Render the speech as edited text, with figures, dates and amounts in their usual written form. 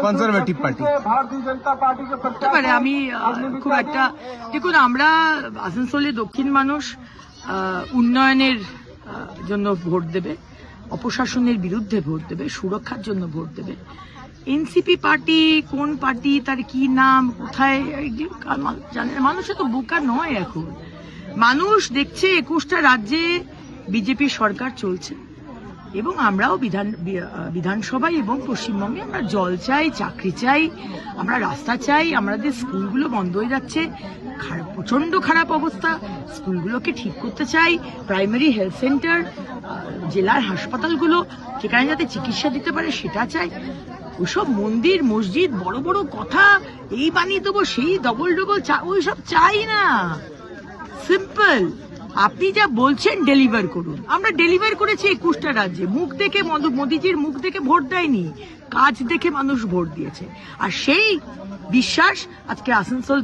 Conservative party হতে পারে। আমি খুব একটা দেখুন, আমরা আসানসোলে দক্ষিণ মানুষ উন্নয়নের জন্য ভোট দেবে, অপশাসনের বিরুদ্ধে ভোট দেবে, সুরক্ষার জন্য ভোট দেবে। এনসিপি পার্টি কোন পার্টি, তার কি নাম, কোথায় জানে মানুষ, তো বোকা নয়। এখন মানুষ দেখছে 21টা রাজ্যে বিজেপি সরকার চলছে এবং আমরাও বিধানসভায় এবং পশ্চিমবঙ্গে আমরা জল চাই, চাকরি চাই, আমরা রাস্তা চাই। আমাদের স্কুলগুলো বন্ধ হয়ে যাচ্ছে, প্রচন্ড খারাপ অবস্থা, স্কুলগুলোকে ঠিক করতে চাই। প্রাইমারি হেলথ সেন্টার, জেলার হাসপাতালগুলো সেখানে যাতে চিকিৎসা দিতে পারে সেটা চাই। ওইসব মন্দির মসজিদ বড় বড় কথা, এই বানিয়ে দেবো, সেই ডবল ওইসব চাই না। সিম্পল, আপনি যা বলছেন ডেলিভার করুন। আমরা ডেলিভার করেছি 21টা রাজ্যে। মুখ দেখে মোদিজির মুখ দেখে ভোট দেয়নি, কাজ দেখে মানুষ ভোট দিয়েছে। আর সেই বিশ্বাস আজকে আসানসোল